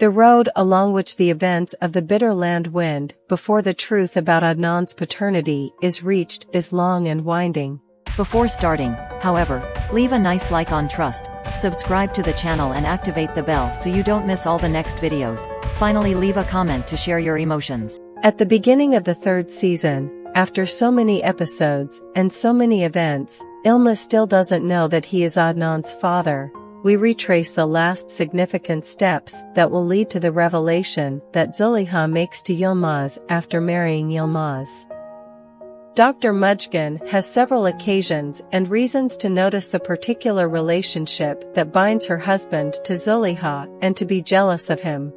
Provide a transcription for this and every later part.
The road along which the events of the Bitterland wend before the truth about Adnan's paternity is reached is long and winding. Before starting, however, leave a nice like on Trust, subscribe to the channel and activate the bell so you don't miss all the next videos. Finally, leave a comment to share your emotions. At the beginning of the third season, after so many episodes and so many events, Yilmaz still doesn't know that he is Adnan's father. We retrace the last significant steps that will lead to the revelation that Zuleyha makes to Yilmaz after marrying Yilmaz. Dr. Mujgan has several occasions and reasons to notice the particular relationship that binds her husband to Zuleyha and to be jealous of him.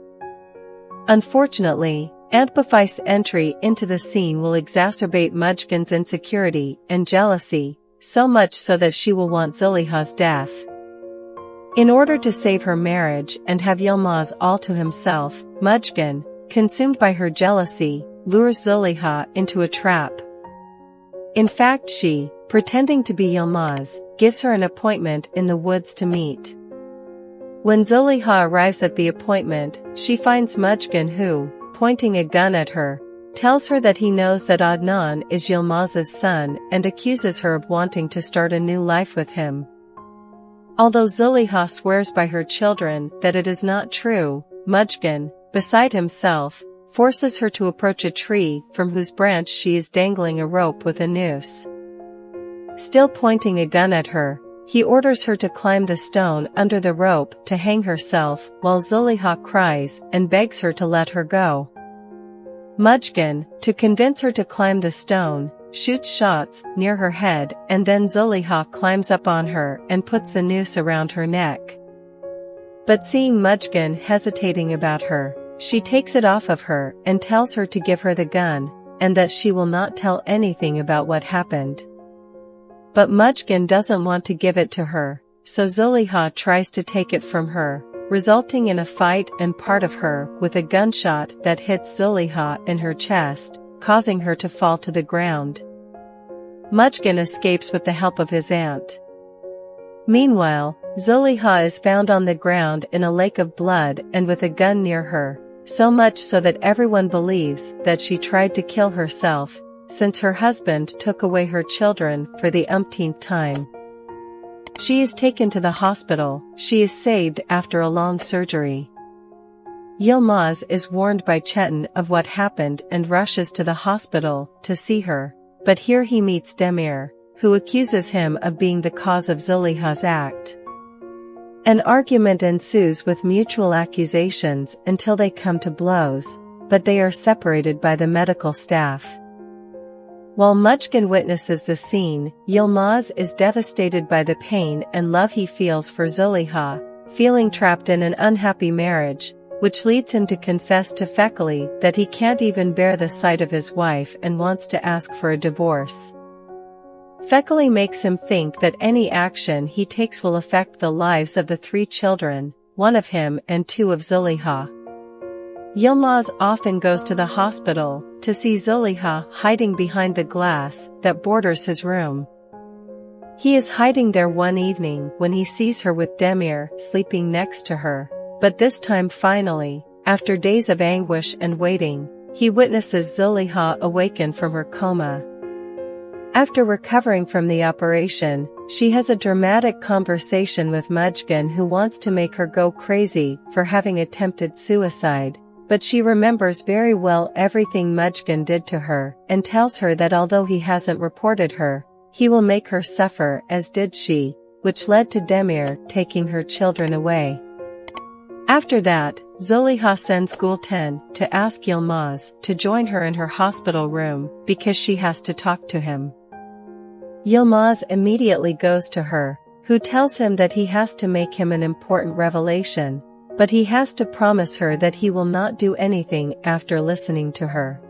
Unfortunately, Aunt Bafai's entry into the scene will exacerbate Mujgan's insecurity and jealousy, so much so that she will want Zuleyha's death. In order to save her marriage and have Yilmaz all to himself, Mujgan, consumed by her jealousy, lures Zuleyha into a trap. In fact, she, pretending to be Yilmaz, gives her an appointment in the woods to meet. When Zuleyha arrives at the appointment, she finds Mujgan who, pointing a gun at her, tells her that he knows that Adnan is Yilmaz's son and accuses her of wanting to start a new life with him. Although Zuleyha swears by her children that it is not true, Mujgan, beside himself, forces her to approach a tree from whose branch she is dangling a rope with a noose. Still pointing a gun at her, he orders her to climb the stone under the rope to hang herself while Zuleyha cries and begs her to let her go. Mujgan, to convince her to climb the stone, shoots shots near her head and then Zuleyha climbs up on her and puts the noose around her neck. But seeing Mujgan hesitating about her, she takes it off of her and tells her to give her the gun, and that she will not tell anything about what happened. But Mujgan doesn't want to give it to her, so Zuleyha tries to take it from her, resulting in a fight and part of her with a gunshot that hits Zuleyha in her chest, causing her to fall to the ground. Mujgan escapes with the help of his aunt. Meanwhile, Zuleyha is found on the ground in a lake of blood and with a gun near her, so much so that everyone believes that she tried to kill herself, since her husband took away her children for the umpteenth time. She is taken to the hospital. She is saved after a long surgery. Yilmaz is warned by Chetan of what happened and rushes to the hospital to see her, but here he meets Demir, who accuses him of being the cause of Zuleyha's act. An argument ensues with mutual accusations until they come to blows, but they are separated by the medical staff. While Mujgan witnesses the scene, Yilmaz is devastated by the pain and love he feels for Zuleyha, feeling trapped in an unhappy marriage, which leads him to confess to Fekali that he can't even bear the sight of his wife and wants to ask for a divorce. Fekali makes him think that any action he takes will affect the lives of the 3 children, 1 of him and 2 of Zuleyha. Yilmaz often goes to the hospital to see Zuleyha hiding behind the glass that borders his room. He is hiding there one evening when he sees her with Demir sleeping next to her, but this time finally, after days of anguish and waiting, he witnesses Zuleyha awaken from her coma. After recovering from the operation, she has a dramatic conversation with Mujgan, who wants to make her go crazy for having attempted suicide, but she remembers very well everything Mujgan did to her and tells her that although he hasn't reported her, he will make her suffer as did she, which led to Demir taking her children away. After that, Zuleyha sends Gulten to ask Yilmaz to join her in her hospital room because she has to talk to him. Yilmaz immediately goes to her, who tells him that he has to make him an important revelation, but he has to promise her that he will not do anything after listening to her.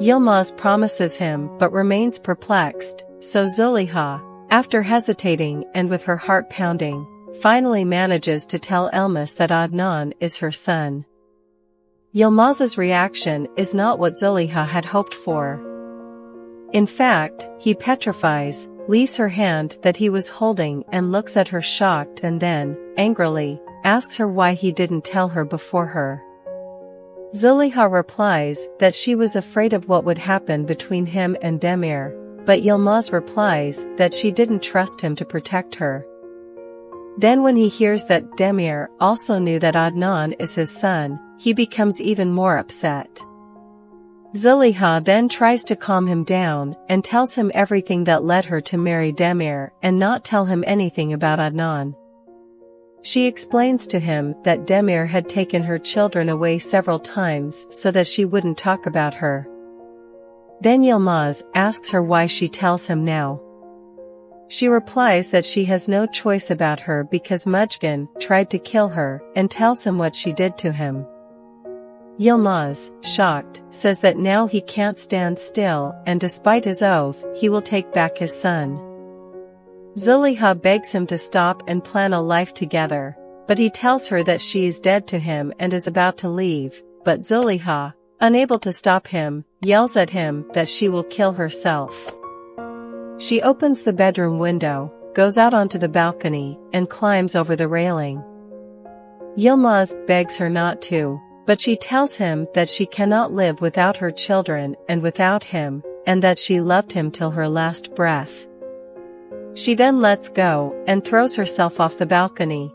Yilmaz promises him but remains perplexed, so Zuleyha, after hesitating and with her heart pounding, finally manages to tell Yilmaz that Adnan is her son. Yilmaz's reaction is not what Zuleyha had hoped for. In fact, he petrifies, leaves her hand that he was holding and looks at her shocked and then, angrily, asks her why he didn't tell her before her. Zuleyha replies that she was afraid of what would happen between him and Demir, but Yilmaz replies that she didn't trust him to protect her. Then when he hears that Demir also knew that Adnan is his son, he becomes even more upset. Zuleyha then tries to calm him down and tells him everything that led her to marry Demir and not tell him anything about Adnan. She explains to him that Demir had taken her children away several times so that she wouldn't talk about her. Then Yilmaz asks her why she tells him now. She replies that she has no choice about her because Mujgan tried to kill her and tells him what she did to him. Yilmaz, shocked, says that now he can't stand still and despite his oath, he will take back his son. Zuleyha begs him to stop and plan a life together, but he tells her that she is dead to him and is about to leave, but Zuleyha, unable to stop him, yells at him that she will kill herself. She opens the bedroom window, goes out onto the balcony, and climbs over the railing. Yilmaz begs her not to, but she tells him that she cannot live without her children and without him, and that she loved him till her last breath. She then lets go and throws herself off the balcony.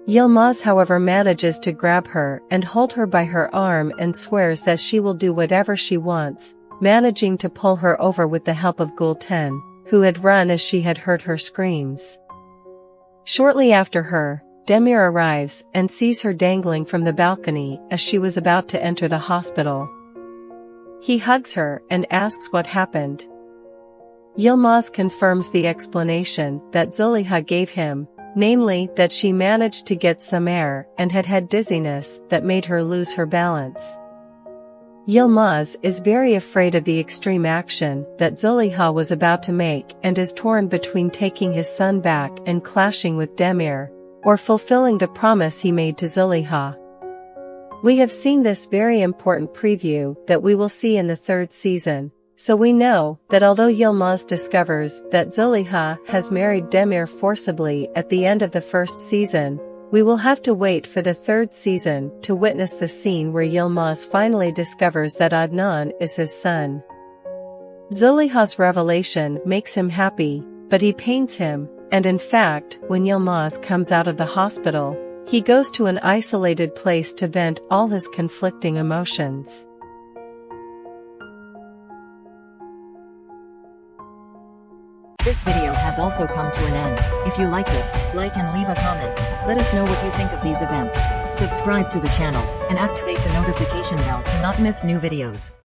Yilmaz however manages to grab her and hold her by her arm and swears that she will do whatever she wants, managing to pull her over with the help of Gulten, who had run as she had heard her screams. Shortly after her, Demir arrives and sees her dangling from the balcony as she was about to enter the hospital. He hugs her and asks what happened. Yilmaz confirms the explanation that Zuleyha gave him, namely that she managed to get some air and had had dizziness that made her lose her balance. Yilmaz is very afraid of the extreme action that Zuleyha was about to make and is torn between taking his son back and clashing with Demir, or fulfilling the promise he made to Zuleyha. We have seen this very important preview that we will see in the third season, so we know that although Yilmaz discovers that Zuleyha has married Demir forcibly at the end of the first season, we will have to wait for the third season to witness the scene where Yilmaz finally discovers that Adnan is his son. Zuleyha's revelation makes him happy, but he pains him, and in fact, when Yilmaz comes out of the hospital, he goes to an isolated place to vent all his conflicting emotions. This video has also come to an end. If you liked it, like and leave a comment. Let us know what you think of these events. Subscribe to the channel, and activate the notification bell to not miss new videos.